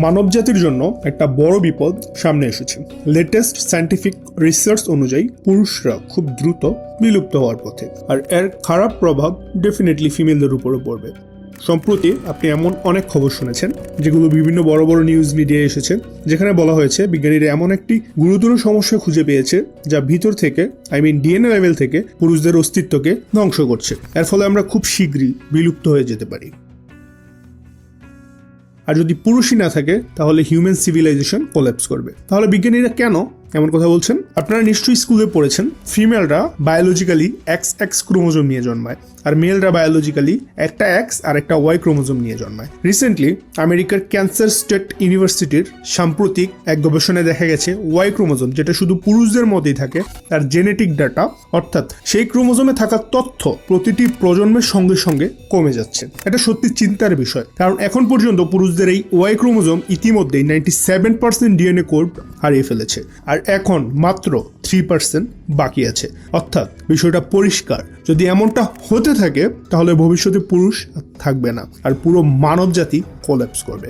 মানবজাতির জন্য একটা বড় বিপদ সামনে এসেছে। লেটেস্ট সায়েন্টিফিক রিসার্চ অনুযায়ী পুরুষরা খুব দ্রুত বিলুপ্ত হওয়ার পথে, আর এর খারাপ প্রভাব ডেফিনেটলি ফিমেলদের উপরে পড়বে। সম্প্রতি আপনি এমন অনেক খবর শুনেছেন যেগুলো বিভিন্ন বড় বড় নিউজ মিডিয়ায় এসেছে, যেখানে বলা হয়েছে বিজ্ঞানীরা এমন একটি গুরুতর সমস্যা খুঁজে পেয়েছে যা ভিতর থেকে ডিএনএ লেভেল থেকে পুরুষদের অস্তিত্বকে ধ্বংস করছে। এর ফলে আমরা খুব শীঘ্রই বিলুপ্ত হয়ে যেতে পারি। আর যদি পুরুষই না থাকে তাহলে হিউম্যান সিভিলাইজেশন কোল্যাপস করবে। তাহলে বিজ্ঞানীরা কেন এমন কথা বলছেন? আপনারা নিশ্চয়ই স্কুলে পড়েছেন ফিমেলরা বায়োলজিক্যালি XX ক্রোমোজোম নিয়ে জন্মায়, আর মেলরা বায়োলজিক্যালি একটা X আর একটা Y ক্রোমোজোম নিয়ে জন্মায়। রিসেন্টলি আমেরিকার ক্যান্সার স্টেট ইউনিভার্সিটির সাম্প্রতিক এক গবেষণায় দেখা গেছে Y ক্রোমোজোম, যেটা শুধু পুরুষদের মধ্যেই থাকে, তার জেনেটিক ডাটা অর্থাৎ সেই ক্রোমোজোমে থাকা তথ্য প্রতিটি প্রজন্মের সঙ্গে সঙ্গে কমে যাচ্ছে। এটা সত্যি চিন্তার বিষয়, কারণ এখন পর্যন্ত পুরুষদের এই Y ক্রোমোজোম ইতিমধ্যেই 97% ডিএনএ কোড হারিয়ে ফেলেছে, আর এখন মাত্র 3% বাকি আছে। অর্থাৎ বিষয়টা পরিষ্কার, যদি এমনটা হতে থাকে তাহলে ভবিষ্যতে পুরুষ থাকবে না, আর পুরো মানব জাতি কোল্যাপস করবে।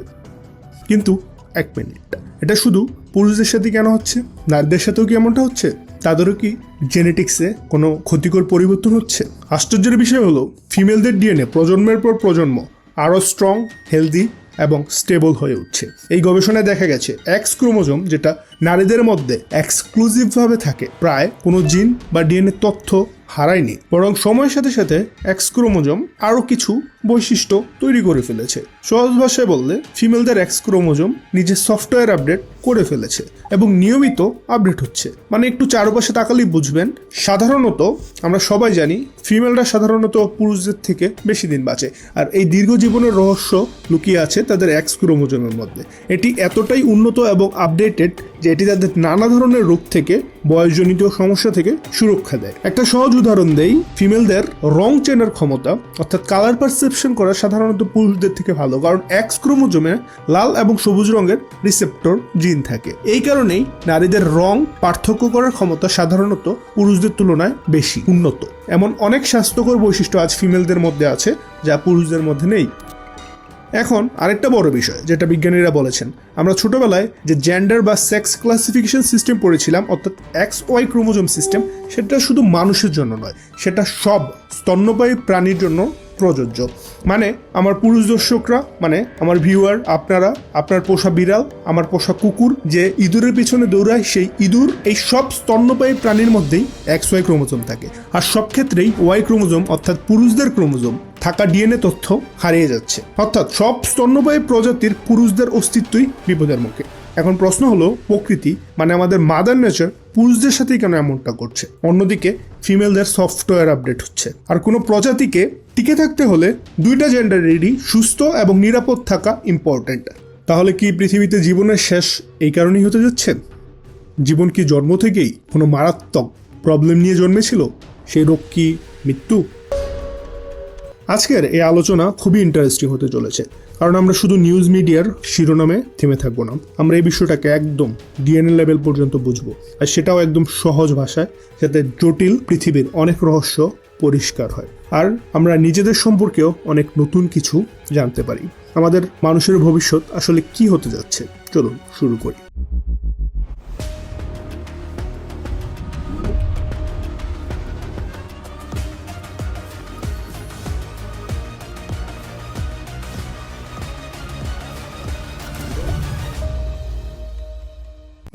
কিন্তু এক মিনিট, এটা শুধু পুরুষদের সাথে কেন হচ্ছে? নারীদের সাথেও কি এমনটা হচ্ছে? তাদেরও কি জেনেটিক্সে কোনো ক্ষতিকর পরিবর্তন হচ্ছে? আশ্চর্যের বিষয় হলো ফিমেলদের ডিএনএ প্রজন্মের পর প্রজন্ম আরও স্ট্রং, হেলদি এবং স্টেবল হয়ে উঠছে। এই গবেষণায় দেখা গেছে X ক্রোমোজোম, যেটা নারীদের মধ্যে এক্সক্লুসিভভাবে থাকে, প্রায় কোনো জিন বা ডিএনএ তথ্য হারায়নি, বরং সময়ের সাথে সাথে X ক্রোমোজোম আরও কিছু বৈশিষ্ট্য তৈরি করে ফেলেছে। সহজ ভাষায় বললে ফিমেলদের X ক্রোমোজোম নিজের সফটওয়্যার আপডেট করে ফেলেছে এবং নিয়মিত আপডেট হচ্ছে। একটু চারপাশে তাকালেই বুঝবেন। সাধারণত আমরা সবাই জানি ফিমেলরা সাধারণত পুরুষদের থেকে বেশি দিন বাঁচে, আর এই দীর্ঘ জীবনের রহস্য লুকিয়ে আছে তাদের X ক্রোমোজোমের মধ্যে। এটি এতটাই উন্নত এবং আপডেটেড যে এটি তাদের নানা ধরনের রোগ থেকে, বয়সজনিত সমস্যা থেকে সুরক্ষা দেয়। একটা সহজ উদাহরণ দেই, ফিমেলদের রং চেনার ক্ষমতা অর্থাৎ কালার পারসেপশন করা সাধারণত পুরুষদের থেকে ভালো, কারণ X ক্রোমোজোমে লাল এবং সবুজ রঙের রিসেপ্টর জিন থাকে। এই কারণেই নারীদের রং পার্থক্য করার ক্ষমতা সাধারণত পুরুষদের তুলনায় বেশি উন্নত। এমন অনেক স্বাস্থ্যকর বৈশিষ্ট্য আজ ফিমেলদের মধ্যে আছে যা পুরুষদের মধ্যে নেই। এখন আরেকটা বড় বিষয় যেটা বিজ্ঞানীরা বলেছেন, আমরা ছোটবেলায় যে জেন্ডার বা সেক্স ক্লাসিফিকেশন সিস্টেম পড়েছিলাম অর্থাৎ XY ক্রোমোজোম সিস্টেম, সেটা শুধু মানুষের জন্য নয়, সেটা সব স্তন্যপায়ী প্রাণীর জন্য প্রযোজ্য। আমার পুরুষ দর্শকরা, আমার ভিউয়ার, আপনারা, আপনার পোষা বিড়াল, আমার পোষা কুকুর, যে ইঁদুরের পিছনে দৌড়ায় সেই ইঁদুর, এই সব স্তন্যপায়ী প্রাণীর মধ্যেই XY ক্রোমোজোম থাকে, আর সব ক্ষেত্রেই Y ক্রোমোজোম অর্থাৎ পুরুষদের ক্রোমোজোম থাকা ডিএনএ তথ্য হারিয়ে যাচ্ছে। অর্থাৎ সব স্তন্যপায়ী প্রজাতির পুরুষদের অস্তিত্বই বিপদের মুখে। এখন প্রশ্ন হলো, প্রকৃতি আমাদের মাদার নেচার পুরুষদের সাথেই কেন এমনটা করছে? অন্যদিকে ফিমেলদের সফটওয়্যার আপডেট হচ্ছে। আর কোনো প্রজাতিকে টিকে থাকতে হলে দুইটা জেন্ডারেরই সুস্থ এবং নিরাপদ থাকা ইম্পর্টেন্ট। তাহলে কি পৃথিবীতে জীবনের শেষ এই কারণেই হতে যাচ্ছে? জীবন কি জন্ম থেকেই কোনো মারাত্মক প্রবলেম নিয়ে জন্মেছিল? সেই রোগ কি মৃত্যু? আজকের এই আলোচনা খুবই ইন্টারেস্টিং হতে চলেছে, কারণ আমরা শুধু নিউজ মিডিয়ার শিরোনামে থেমে থাকবো না। আমরা এই বিষয়টাকে একদম ডিএনএ লেভেল পর্যন্ত বুঝবো, আর সেটাও একদম সহজ ভাষায়, যাতে জটিল পৃথিবীর অনেক রহস্য পরিষ্কার হয়, আর আমরা নিজেদের সম্পর্কেও অনেক নতুন কিছু জানতে পারি। আমাদের মানুষের ভবিষ্যৎ আসলে কি হতে যাচ্ছে, চলুন শুরু করি।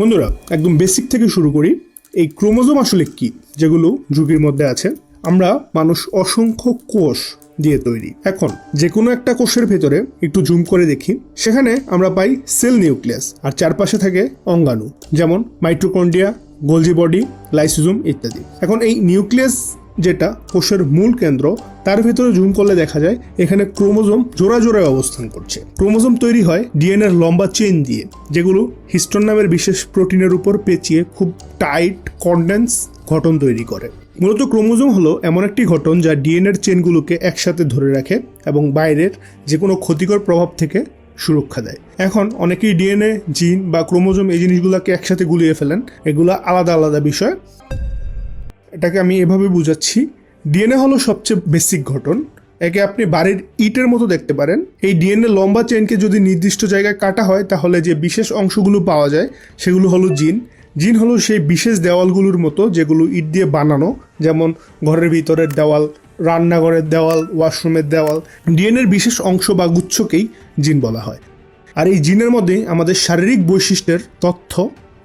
বন্ধুরা, একদম বেসিক থেকে শুরু করি। এই ক্রোমোজোম আসলে কি, যেগুলো ঝুঁকির মধ্যে আছে? আমরা মানুষ অসংখ্য কোষ দিয়ে তৈরি। এখন যে কোনো একটা কোষের ভেতরে একটু জুম করে দেখি, সেখানে আমরা পাই সেল নিউক্লিয়াস, আর চারপাশে থাকে অঙ্গাণু, যেমন মাইটোকন্ড্রিয়া, গোলজি বডি, লাইসোজোম ইত্যাদি। এখন এই নিউক্লিয়াস, যেটা কোষের মূল কেন্দ্র, তার ভেতরে জুম করলে দেখা যায় এখানে ক্রোমোজোম জোড়া জোড়ায় অবস্থান করছে। ক্রোমোজোম তৈরি হয় ডিএনএর লম্বা চেইন দিয়ে, যেগুলো হিস্টোন নামের বিশেষ প্রোটিনের উপর পেঁচিয়ে খুব টাইট কনডেন্স গঠন তৈরি করে। মূলত ক্রোমোজোম হলো এমন একটি গঠন যা ডিএনএর চেনগুলোকে একসাথে ধরে রাখে এবং বাইরের যে কোনো ক্ষতিকর প্রভাব থেকে সুরক্ষা দেয়। এখন অনেকেই ডিএনএ, জিন বা ক্রোমোজোম এই জিনিসগুলোকে একসাথে গুলিয়ে ফেলেন। এগুলা আলাদা আলাদা বিষয়। এটাকে আমি এভাবে বুঝাচ্ছি, ডিএনএ হলো সবচেয়ে বেসিক গঠন, একে আপনি বাড়ির ইটের মতো দেখতে পারেন। এই ডিএনএ লম্বা চেনকে যদি নির্দিষ্ট জায়গায় কাটা হয় তাহলে যে বিশেষ অংশগুলো পাওয়া যায় সেগুলো হলো জিন। জিন হলো সেই বিশেষ দেওয়ালগুলোর মতো যেগুলো ইট দিয়ে বানানো, যেমন ঘরের ভিতরের দেওয়াল, রান্নাঘরের দেওয়াল, ওয়াশরুমের দেওয়াল। ডিএনএর বিশেষ অংশ বা গুচ্ছকেই জিন বলা হয়। আর এই জিনের মধ্যেই আমাদের শারীরিক বৈশিষ্ট্যের তথ্য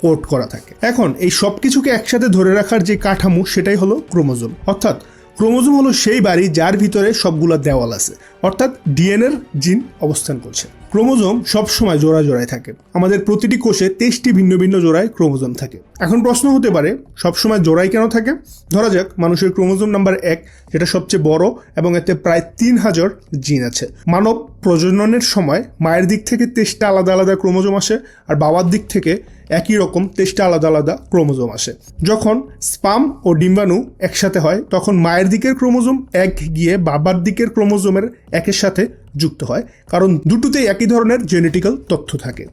কোড করা থাকে। এখন এই সব কিছুকে একসাথে ধরে রাখার যে কাঠামো সেটাই হলো ক্রোমোজোম। অর্থাৎ ক্রোমোজোম হলো সেই বাড়ি যার ভিতরে সবগুলা দেওয়াল আছে, অর্থাৎ ডিএনএর জিন অবস্থান করছে। ক্রোমোজোম সবসময় জোড়া জোড়ায় থাকে। আমাদের প্রতিটি কোষে 23টি ভিন্ন ভিন্ন জোড়ায় ক্রোমোজোম থাকে। এখন প্রশ্ন হতে পারে সবসময় জোড়ায় কেন থাকে? ধরা যাক মানুষের ক্রোমোজোম নাম্বার 1, যেটা সবচেয়ে বড় এবং এতে প্রায় 3000 জিন আছে। মানব প্রজননের সময় মায়ের দিক থেকে 23টা আলাদা আলাদা ক্রোমোজোম আসে, আর বাবার দিক থেকে একই রকম 23টা আলাদা আলাদা ক্রোমোজোম আসে। যখন স্পাম ও ডিম্বাণু একসাথে হয় তখন মায়ের দিকের ক্রোমোজোম 1 গিয়ে বাবার দিকের ক্রোমোজোমের 1-এর সাথে যুক্ত হয়, কারণ দুটোতেই একই ধরনের জেনেটিক্যাল তথ্য থাকে।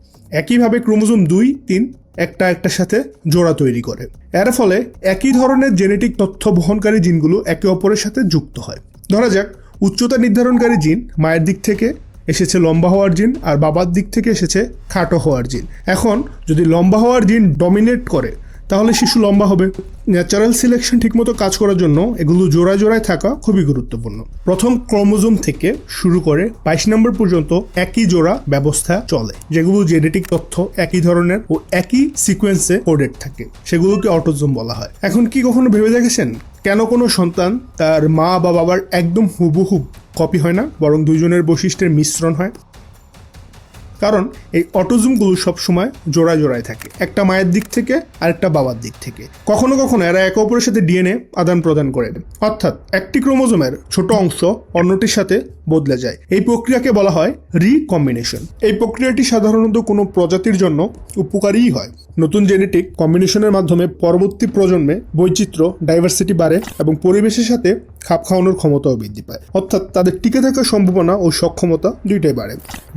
একইভাবে ক্রোমোজোম 2, 3 একটার সাথে জোড়া তৈরি করে। এর ফলে একই ধরনের জেনেটিক তথ্য বহনকারী জিনগুলো একে অপরের সাথে যুক্ত হয়। ধরা যাক উচ্চতা নির্ধারণকারী জিন মায়ের দিক থেকে এসেছে লম্বা হওয়ার জিন, আর বাবার দিক থেকে এসেছে খাটো হওয়ার জিন। এখন যদি লম্বা হওয়ার জিন ডমিনেট করে তাহলে শিশু লম্বা হবে। ন্যাচারাল সিলেকশন ঠিকমতো কাজ করার জন্য এগুলো জোড়ায় জোড়ায় থাকা খুবই গুরুত্বপূর্ণ। প্রথম ক্রোমোজোম থেকে শুরু করে 22 নম্বর পর্যন্ত একই জোড়া ব্যবস্থা চলে, যেগুলো জেনেটিক তথ্য একই ধরনের ও একই সিকোয়েন্সে কোডেড থাকে। সেগুলোকে অটোজোম বলা হয়। এখন কি কখনো ভেবে দেখেছেন কেন কোনো সন্তান তার মা বা বাবার একদম হুবহু কপি হয় না, বরং দুইজনের বৈশিষ্ট্যের মিশ্রণ হয়? কারণ এই অটোজোমগুলো সবসময় জোড়ায় জোড়ায় থাকে, একটা মায়ের দিক থেকে আর একটা বাবার দিক থেকে। কখনো কখনো এরা একে অপরের সাথে ডিএনএ আদান প্রদান করে, অর্থাৎ একটি ক্রোমোজোমের ছোট অংশ অন্যটির সাথে বদলে যায়। এই প্রক্রিয়াকে বলা হয় রিকম্বিনেশন। এই প্রক্রিয়াটি সাধারণত কোনো প্রজাতির জন্য উপকারীই হয়। নতুন জেনেটিক কম্বিনেশনের মাধ্যমে পরবর্তী প্রজন্মে বৈচিত্র্য, ডাইভার্সিটি বাড়ে এবং পরিবেশের সাথে খাপ খাওয়ানোর ক্ষমতাও বৃদ্ধি পায়, অর্থাৎ তাদের টিকে থাকার সম্ভাবনা ও সক্ষমতা দুইটাই বাড়ে।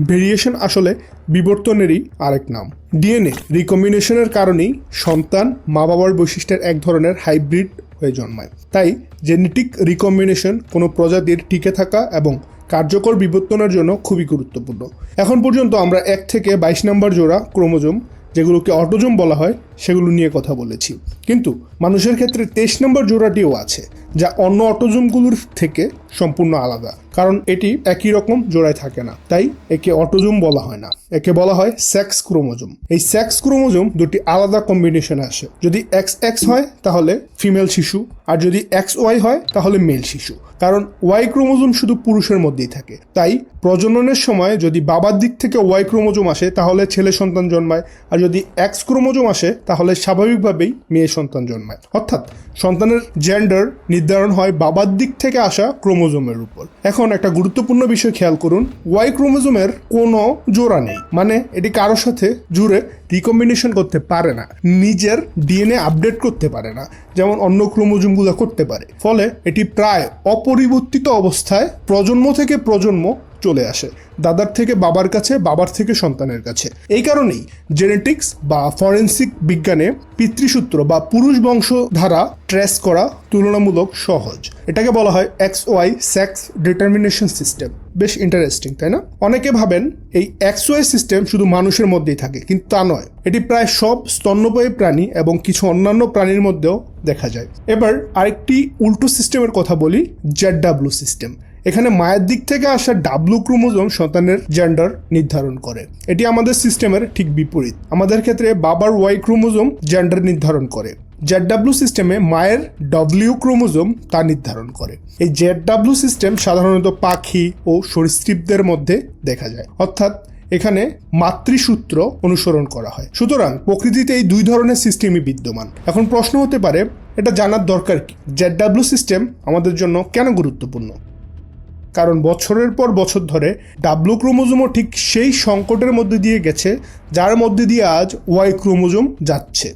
ভেরিয়েশন আসলে বিবর্তনেরই আরেক নাম। ডিএনএ রিকম্বিনেশনের কারণেই সন্তান মা বাবার বৈশিষ্ট্যের এক ধরনের হাইব্রিড হয়ে জন্মায়। তাই জেনেটিক রিকম্বিনেশন কোনো প্রজাতির টিকে থাকা এবং কার্যকর বিবর্তনের জন্য খুবই গুরুত্বপূর্ণ। এখন পর্যন্ত আমরা 1 থেকে 22 নম্বর জোড়া ক্রোমোজোম, যেগুলোকে অটোজোম বলা হয়, সেগুলো নিয়ে কথা বলেছি। কিন্তু মানুষের ক্ষেত্রে 23 নম্বর জোড়াটিও আছে, যা অন্য অটোজোমগুলোর থেকে সম্পূর্ণ আলাদা, কারণ এটি একই রকম জোড়ায় থাকে না। তাই একে অটোজোম বলা হয় না, একে বলা হয় সেক্স ক্রোমোজোম। এই সেক্স ক্রোমোজোম দুটি আলাদা কম্বিনেশনে আসে। যদি XX হয় তাহলে ফিমেল শিশু, আর যদি XY হয় তাহলে মেল শিশু। কারণ Y ক্রোমোজোম শুধু পুরুষের মধ্যেই থাকে। তাই প্রজননের সময় যদি বাবার দিক থেকে Y ক্রোমোজোম আসে তাহলে ছেলে সন্তান জন্মায়, আর যদি X ক্রোমোজোম আসে তাহলে স্বাভাবিকভাবেই মেয়ে সন্তান জন্মায়। অর্থাৎ সন্তানের জেন্ডার নির্ধারণ হয় বাবার দিক থেকে আসা ক্রোমোজোমের উপর। এখন একটা গুরুত্বপূর্ণ বিষয় খেয়াল করুন, Y ক্রোমোজোমের কোনো জোড়া নেই, মানে এটি কারোর সাথে জুড়ে রিকম্বিনেশন করতে পারে না, নিজের ডিএনএ আপডেট করতে পারে না, যেমন অন্য ক্রোমোজোমগুলো করতে পারে। ফলে এটি প্রায় অপরিবর্তিত অবস্থায় প্রজন্ম থেকে প্রজন্ম চলে আসে, দাদার থেকে বাবার কাছে, বাবার থেকে সন্তানের কাছে। এই কারণেই জেনেটিক্স বা ফরেনসিক বিজ্ঞানে পিতৃসূত্র বা পুরুষ বংশধারা ট্রেস করা তুলনামূলক সহজ। এটাকে বলা হয় XY সেক্স ডিটারমিনেশন সিস্টেম। বেশ ইন্টারেস্টিং, তাই না? অনেকে ভাবেন এই XY সিস্টেম শুধু মানুষের মধ্যেই থাকে, কিন্তু তা নয়। এটি প্রায় সব স্তন্যপায়ী প্রাণী এবং কিছু অন্যান্য প্রাণীর মধ্যেও দেখা যায়। এবার আরেকটি উল্টো সিস্টেমের কথা বলি, ZW সিস্টেম। এখানে মায়ের দিক থেকে আসা W ক্রোমোজোম সন্তানের জেন্ডার নির্ধারণ করে। এটি আমাদের সিস্টেমের ঠিক বিপরীত। আমাদের ক্ষেত্রে বাবার Y ক্রোমোজোম জেন্ডার নির্ধারণ করে। ZW সিস্টেমে মায়ের W ক্রোমোজোম তা নির্ধারণ করে। এই ZW সিস্টেম সাধারণত পাখি ও সরীসৃপদের মধ্যে দেখা যায়, অর্থাৎ এখানে মাতৃসূত্র অনুসরণ করা হয়। সুতরাং প্রকৃতিতে এই দুই ধরনের সিস্টেমই বিদ্যমান। এখন প্রশ্ন হতে পারে, এটা জানার দরকার কি? ZW সিস্টেম আমাদের জন্য কেন গুরুত্বপূর্ণ? কারণ বছরের পর বছর ধরে W ক্রোমোজোমও ঠিক সেই সংকটের মধ্যে দিয়ে গেছে যার মধ্যে দিয়ে আজ Y ক্রোমোজোম যাচ্ছে।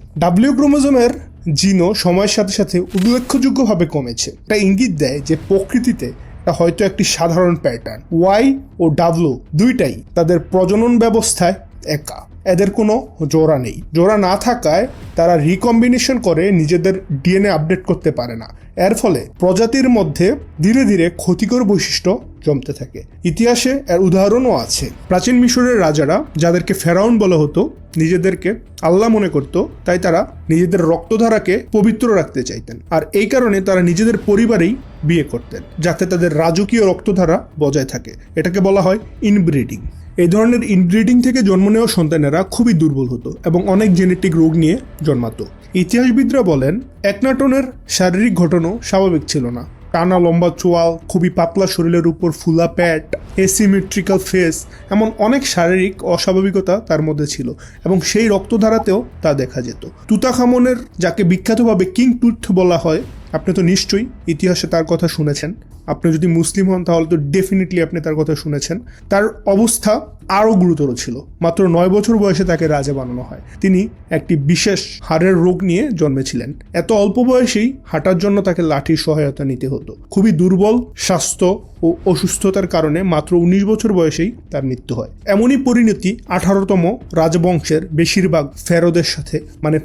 W ক্রোমোজোমের জিনও সময়ের সাথে সাথে উল্লেখযোগ্যভাবে কমেছে। এটা ইঙ্গিত দেয় যে প্রকৃতিতে এটা হয়তো একটি সাধারণ প্যাটার্ন। Y ও W দুইটাই তাদের প্রজনন ব্যবস্থায় একা। এদের কোনো জোড়া নেই। জোড়া না থাকায় তারা রিকম্বিনেশন করে নিজেদের ডিএনএ আপডেট করতে পারে না। এর ফলে প্রজাতির মধ্যে ধীরে ধীরে ক্ষতিকর বৈশিষ্ট্য জমতে থাকে। ইতিহাসে এর উদাহরণও আছে। প্রাচীন মিশরের রাজারা, যাদেরকে ফেরাউন বলা হতো, নিজেদেরকে আল্লাহ মনে করত, তাই তারা নিজেদের রক্তধারাকে পবিত্র রাখতে চাইতেন। আর এই কারণে তারা নিজেদের পরিবারেই বিয়ে করতেন, যাতে তাদের রাজকীয় রক্তধারা বজায় থাকে। এটাকে বলা হয় ইনব্রিডিং। এই ধরনের ইনব্রিডিং থেকে জন্ম নেওয়া সন্তানেরা খুবই দুর্বল হতো এবং অনেক জেনেটিক রোগ নিয়ে জন্মাতো। ইতিহাসবিদরা বলেন একনাটনের শারীরিক গঠনও স্বাভাবিক ছিল না। টানা লম্বা চোয়াল, খুবই পাতলা শরীরের উপর ফুলা প্যাট, এসিমেট্রিক্যাল ফেস, এমন অনেক শারীরিক অস্বাভাবিকতা তার মধ্যে ছিল এবং সেই রক্তধারাতেও তা দেখা যেত। তুতাখামনের, যাকে বিখ্যাতভাবে কিং টুথ বলা হয়, আপনি তো নিশ্চয়ই ইতিহাসে তার কথা শুনেছেন। আপনি যদি মুসলিম হন তাহলে তো ডেফিনেটলি আপনি তার কথা শুনেছেন। তার অবস্থা আরও গুরুতর ছিল। মাত্র 9 বছর বয়সে তাকে রাজা বানানো হয়। তিনি একটি বিশেষ হাড়ের রোগ নিয়ে জন্মেছিলেন। এত অল্প বয়সেই হাঁটার জন্য তাকে লাঠির সহায়তা নিতে হতো। খুবই দুর্বল স্বাস্থ্য ও অসুস্থতার কারণে মাত্র 19 বছর বয়সেই তার মৃত্যু হয়। এমনই পরিণতি 18তম রাজবংশের বেশিরভাগ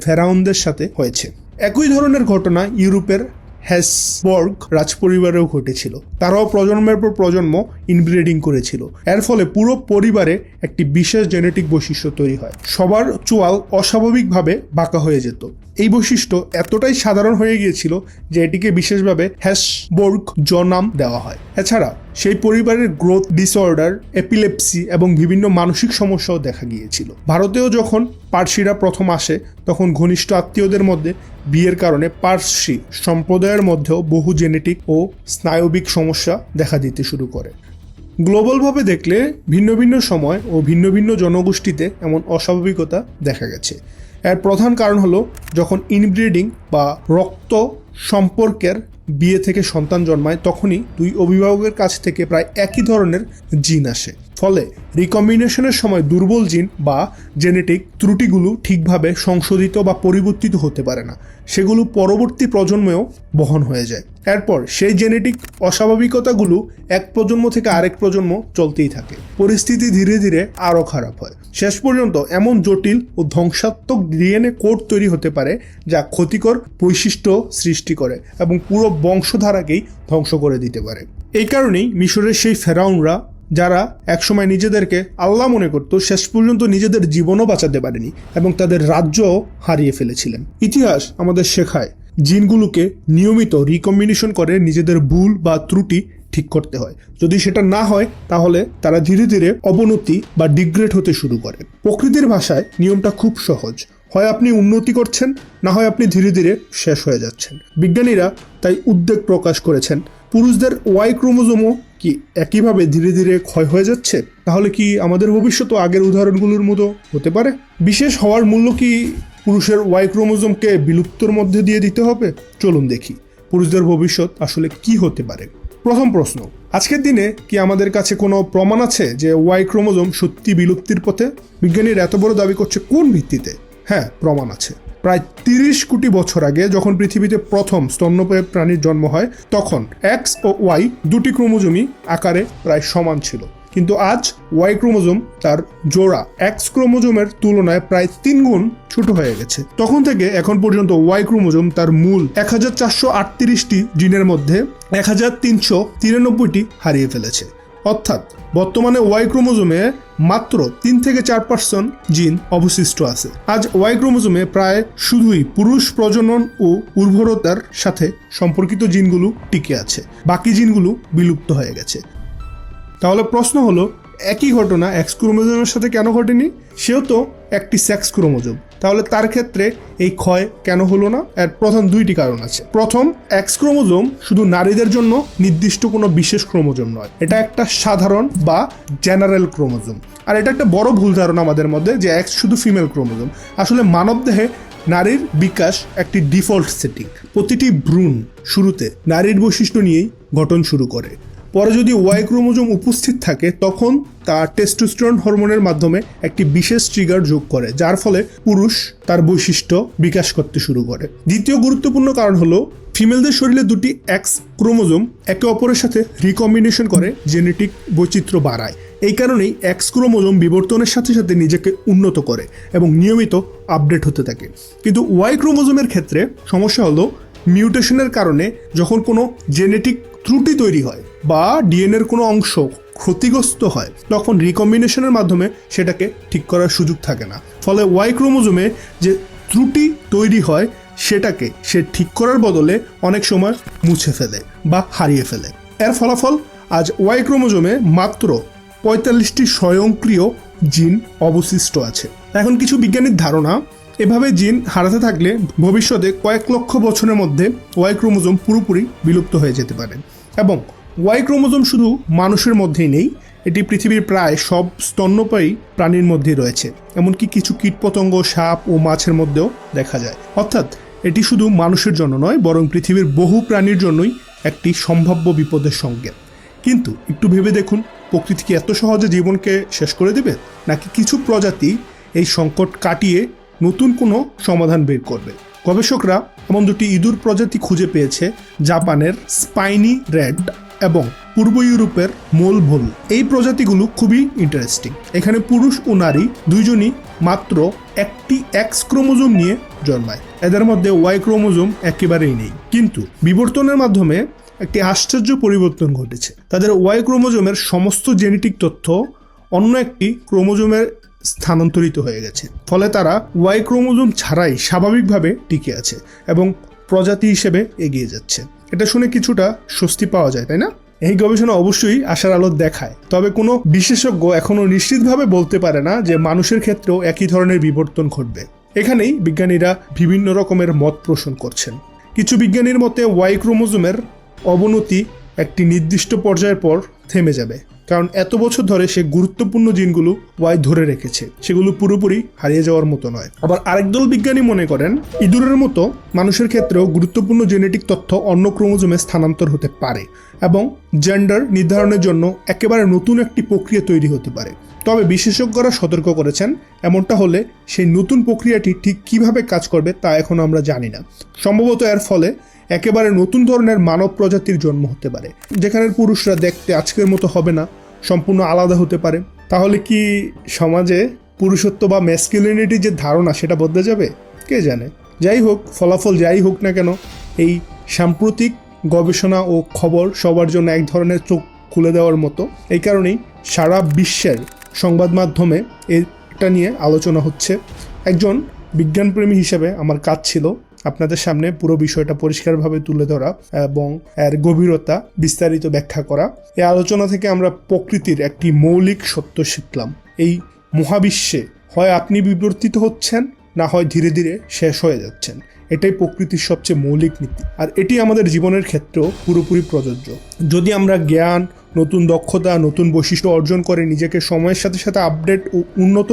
ফেরাউনদের সাথে হয়েছে। একই ধরনের ঘটনা ইউরোপের হ্যাসবর্গ রাজপরিবারেও ঘটেছিল। তারাও প্রজন্মের পর প্রজন্ম ইনব্রিডিং করেছিল। এর ফলে পুরো পরিবারে একটি বিশেষ জেনেটিক বৈশিষ্ট্য তৈরি হয়। সবার চোয়াল অস্বাভাবিকভাবে বাঁকা হয়ে যেত। এই বৈশিষ্ট্য এতটাই সাধারণ হয়ে গিয়েছিল যে এটিকে বিশেষভাবে হ্যাসবর্গ নাম দেওয়া হয়। এছাড়া সেই পরিবারের গ্রোথ ডিসঅর্ডার, এপিলেপসি এবং বিভিন্ন মানসিক সমস্যাও দেখা গিয়েছিল। ভারতেও যখন পার্সিরা প্রথম আসে, তখন ঘনিষ্ঠ আত্মীয়দের মধ্যে বিয়ের কারণে পার্সি সম্প্রদায়ের মধ্যেও বহু জেনেটিক ও স্নায়বিক সমস্যা দেখা দিতে শুরু করে। গ্লোবালভাবে দেখলে ভিন্ন ভিন্ন সময় ও ভিন্ন ভিন্ন জনগোষ্ঠীতে এমন অস্বাভাবিকতা দেখা গেছে। এর প্রধান কারণ হলো যখন ইনব্রিডিং বা রক্ত সম্পর্কের বিয়ে থেকে সন্তান জন্মায়, তখনই দুই অভিভাবকের কাছ থেকে প্রায় একই ধরনের জিন আসে। ফলে রিকম্বিনেশনের সময় দুর্বল জিন বা জেনেটিক ত্রুটিগুলো ঠিকভাবে সংশোধিত বা পরিবর্তিত হতে পারে না। সেগুলো পরবর্তী প্রজন্মেও বহন হয়ে যায়। এরপর সেই জেনেটিক অস্বাভাবিকতাগুলো এক প্রজন্ম থেকে আরেক প্রজন্ম চলতেই থাকে। পরিস্থিতি ধীরে ধীরে আরও খারাপ হয়। শেষ পর্যন্ত এমন জটিল ও ধ্বংসাত্মক ডিএনএ কোড তৈরি হতে পারে যা ক্ষতিকর বৈশিষ্ট্য সৃষ্টি করে এবং পুরো বংশধারাকেই ধ্বংস করে দিতে পারে। এই কারণেই মিশরের সেই ফেরাউনরা, যারা একসময় নিজেদেরকে আল্লাহ মনে করত, শেষ পর্যন্ত নিজেদের জীবনও বাঁচাতে পারেনি এবং তাদের রাজ্যও হারিয়ে ফেলেছিলেন। ইতিহাস আমাদের শেখায় জিনগুলোকে নিয়মিত রিকম্বিনেশন করে নিজেদের ভুল বা ত্রুটি ঠিক করতে হয়। যদি সেটা না হয় তাহলে তারা ধীরে ধীরে অবনতি বা ডিগ্রেড হতে শুরু করে। প্রকৃতির ভাষায় নিয়মটা খুব সহজ। হয় আপনি উন্নতি করছেন, না হয় আপনি ধীরে ধীরে শেষ হয়ে যাচ্ছেন। বিজ্ঞানীরা তাই উদ্বেগ প্রকাশ করেছেন, পুরুষদের ওয়াই ক্রোমোজোমও কি একইভাবে ধীরে ধীরে ক্ষয় হয়ে যাচ্ছে? তাহলে কি আমাদের ভবিষ্যৎ আগের উদাহরণগুলোর মতো হতে পারে? বিশেষ হওয়ার মূল্য কি পুরুষের ওয়াই ক্রোমোজোমকে বিলুপ্তর মধ্যে দিয়ে দিতে হবে? চলুন দেখি পুরুষদের ভবিষ্যৎ আসলে কি হতে পারে। প্রথম প্রশ্ন, আজকের দিনে কি আমাদের কাছে কোনো প্রমাণ আছে যে ওয়াই ক্রোমোজোম সত্যি বিলুপ্তির পথে? বিজ্ঞানীরা এত বড় দাবি করছে কোন ভিত্তিতে? হ্যাঁ, প্রমাণ আছে। প্রায় 30 কোটি বছর আগে যখন পৃথিবীতে প্রথম স্তন্যপায়ী প্রাণীর জন্ম হয়, তখন এক্স ও ওয়াই দুটি ক্রোমোজোমই আকারে প্রায় সমান ছিল। কিন্তু আজ ওয়াই ক্রোমোজোম তার জোড়া এক্স ক্রোমোজোমের তুলনায় প্রায় 3 গুণ ছোট হয়ে গেছে। তখন থেকে এখন পর্যন্ত ওয়াই ক্রোমোজোম তার মূল 1438টি জিনের মধ্যে 1393টি হারিয়ে ফেলেছে। অর্থাৎ বর্তমানে ওয়াই ক্রোমোজোমে মাত্র 3 থেকে 4% জিন অবশিষ্ট আছে। আজ ওয়াই ক্রোমোজোমে প্রায় শুধুই পুরুষ প্রজনন ও উর্বরতার সাথে সম্পর্কিত জিনগুলো টিকে আছে, বাকি জিনগুলো বিলুপ্ত হয়ে গেছে। তাহলে প্রশ্ন হলো, একই ঘটনা এক্স ক্রোমোজোমের সাথে কেন ঘটেনি? সেও তো একটি সেক্স ক্রোমোজোম, তাহলে তার ক্ষেত্রে এই ক্ষয় কেন হলো না? এর প্রধান 2টি কারণ আছে। প্রথম, এক্স ক্রোমোজোম শুধু নারীদের জন্য নির্দিষ্ট কোনো বিশেষ ক্রোমোজোম নয়, এটা একটা সাধারণ বা জেনারেল ক্রোমোজোম। আর এটা একটা বড় ভুল ধারণা আমাদের মধ্যে যে এক্স শুধু ফিমেল ক্রোমোজোম। আসলে মানবদেহে নারীর বিকাশ একটি ডিফল্ট সেটিং। প্রতিটি ভ্রূণ শুরুতে নারীর বৈশিষ্ট্য নিয়েই গঠন শুরু করে। পরে যদি ওয়াই ক্রোমোজোম উপস্থিত থাকে, তখন তা টেস্টোস্টেরন হরমোনের মাধ্যমে একটি বিশেষ ট্রিগার যোগ করে, যার ফলে পুরুষ তার বৈশিষ্ট্য বিকাশ করতে শুরু করে। দ্বিতীয় গুরুত্বপূর্ণ কারণ হলো ফিমেলদের শরীরে দুটি এক্স ক্রোমোজোম একে অপরের সাথে রিকম্বিনেশন করে জেনেটিক বৈচিত্র্য বাড়ায়। এই কারণেই এক্স ক্রোমোজোম বিবর্তনের সাথে সাথে নিজেকে উন্নত করে এবং নিয়মিত আপডেট হতে থাকে। কিন্তু ওয়াই ক্রোমোজোমের ক্ষেত্রে সমস্যা হলো মিউটেশনের কারণে যখন কোনো জেনেটিক ত্রুটি তৈরি হয় বা ডিএনএর কোনো অংশ ক্ষতিগ্রস্ত হয় তখন রিকম্বিনেশনের মাধ্যমে সেটাকে ঠিক করার সুযোগ থাকে না। ফলে ওয়াই ক্রোমোজোমে যে ত্রুটি তৈরি হয় সেটাকে সে ঠিক করার বদলে অনেক সময় মুছে ফেলে বা হারিয়ে ফেলে। এর ফলাফল আজ ওয়াই ক্রোমোজোমে মাত্র 45টি স্বয়ংক্রিয় জিন অবশিষ্ট আছে। এখন কিছু বিজ্ঞানীর ধারণা, এভাবে জিন হারাতে থাকলে ভবিষ্যতে কয়েক লক্ষ বছরের মধ্যে ওয়াই ক্রোমোজোম পুরোপুরি বিলুপ্ত হয়ে যেতে পারে। এবং ওয়াই ক্রোমোজোম শুধু মানুষের মধ্যেই নেই, এটি পৃথিবীর প্রায় সব স্তন্যপায়ী প্রাণীর মধ্যেই রয়েছে, এমনকি কিছু কীটপতঙ্গ, সাপ ও মাছের মধ্যেও দেখা যায়। অর্থাৎ এটি শুধু মানুষের জন্য নয়, বরং পৃথিবীর বহু প্রাণীর জন্যই একটি সম্ভাব্য বিপদের সংকেত। কিন্তু একটু ভেবে দেখুন, প্রকৃতি কি এত সহজে জীবনকে শেষ করে দেবে, নাকি কিছু প্রজাতি এই সংকট কাটিয়ে নতুন কোনো সমাধান বের করবে? গবেষকরা এমন দুটি ইঁদুর প্রজাতি খুঁজে পেয়েছে, জাপানের স্পাইনি রেড এবং পূর্ব ইউরোপের মোলভোল। এই প্রজাতিগুলো খুবই ইন্টারেস্টিং। এখানে পুরুষ ও নারী দুইজনই মাত্র একটি এক্স ক্রোমোজোম নিয়ে জন্মায়। এদের মধ্যে ওয়াই ক্রোমোজোম একেবারেই নেই। কিন্তু বিবর্তনের মাধ্যমে একটি আশ্চর্য পরিবর্তন ঘটেছে। তাদের ওয়াই ক্রোমোজোমের সমস্ত জেনেটিক তথ্য অন্য একটি ক্রোমোজোমের স্থানান্তরিত হয়ে গেছে। ফলে তারা ওয়াই ক্রোমোজোম ছাড়াই স্বাভাবিকভাবে টিকে আছে এবং প্রজাতি হিসেবে এগিয়ে যাচ্ছে। এটা শুনে কিছুটা স্বস্তি পাওয়া যায়, তাই না? এই গবেষণা অবশ্যই আশার আলো দেখায়, তবে কোনো বিশেষজ্ঞ এখনও নিশ্চিতভাবে বলতে পারে না যে মানুষের ক্ষেত্রেও একই ধরনের বিবর্তন ঘটবে। এখানেই বিজ্ঞানীরা বিভিন্ন রকমের মত পোষণ করছেন। কিছু বিজ্ঞানীর মতে ওয়াই ক্রোমোজোমের অবনতি একটি নির্দিষ্ট পর্যায়ের পর থেমে যাবে, কারণ এত বছর ধরে সে গুরুত্বপূর্ণ জিনগুলো ওয়াই ধরে রেখেছে, সেগুলো পুরোপুরি হারিয়ে যাওয়ার মতো নয়। আবার আরেক দল বিজ্ঞানী মনে করেন ইঁদুরের মতো মানুষের ক্ষেত্রেও গুরুত্বপূর্ণ জেনেটিক তথ্য অন্য ক্রোমোজোমে স্থানান্তর হতে পারে এবং জেন্ডার নির্ধারণের জন্য একেবারে নতুন একটি প্রক্রিয়া তৈরি হতে পারে। তবে বিশেষজ্ঞরা সতর্ক করেছেন, এমনটা হলে সেই নতুন প্রক্রিয়াটি ঠিক কিভাবে কাজ করবে তা এখনো আমরা জানি না। সম্ভবত এর ফলে একেবারে নতুন ধরনের মানব প্রজাতির জন্ম হতে পারে, যেখানে পুরুষরা দেখতে আজকের মতো হবে না, সম্পূর্ণ আলাদা হতে পারে। তাহলে কি সমাজে পুরুষত্ব বা ম্যাসকুলিনিটির যে ধারণা সেটা বদলে যাবে? কে জানে। যাই হোক, ফলাফল যাই হোক না কেন, এই সাম্প্রতিক গবেষণা ও খবর সবার জন্য এক ধরনের চোখ খুলে দেওয়ার মতো। এই কারণেই সারা বিশ্বের সংবাদ মাধ্যমে এটা নিয়ে আলোচনা হচ্ছে। একজন বিজ্ঞানপ্রেমী হিসেবে আমার কাজ ছিল আপনাদের সামনে পুরো বিষয়টা পরিষ্কারভাবে তুলে ধরা এবং এর গভীরতা বিস্তারিত ব্যাখ্যা করা। এই আলোচনা থেকে আমরা প্রকৃতির একটি মৌলিক সত্য শিখলাম। এই মহাবিশ্বে হয় আপনি বিবর্তিত হচ্ছেন, না হয় ধীরে ধীরে শেষ হয়ে যাচ্ছেন। এটাই প্রকৃতির সবচেয়ে মৌলিক নীতি, আর এটি আমাদের জীবনের ক্ষেত্রেও পুরোপুরি প্রযোজ্য। যদি আমরা জ্ঞান, নতুন দক্ষতা, নতুন বৈশিষ্ট্য অর্জন করে নিজেকে সময়ের সাথে সাথে আপডেট ও উন্নত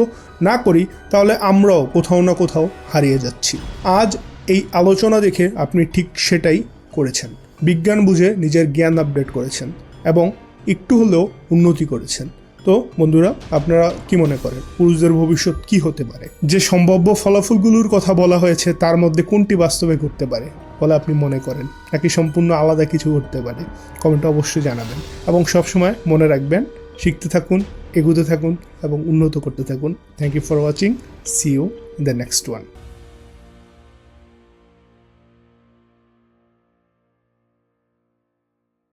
না করি, তাহলে আমরাও কোথাও না কোথাও হারিয়ে যাচ্ছি। আজ এই আলোচনা দেখে আপনি ঠিক সেটাই করেছেন। বিজ্ঞান বুঝে নিজের জ্ঞান আপডেট করেছেন এবং একটু হলেও উন্নতি করেছেন। তো বন্ধুরা, আপনারা কি মনে করেন পুরুষদের ভবিষ্যৎ কি হতে পারে? যে সম্ভাব্য ফলাফলগুলোর কথা বলা হয়েছে তার মধ্যে কোনটি বাস্তবে ঘটতে পারে বলে আপনি মনে করেন, নাকি সম্পূর্ণ আলাদা কিছু ঘটতে পারে? কমেন্টে অবশ্যই জানাবেন এবং সবসময় মনে রাখবেন, শিখতে থাকুন, এগোতে থাকুন এবং উন্নত করতে থাকুন। Thank you for watching. See you in the next one.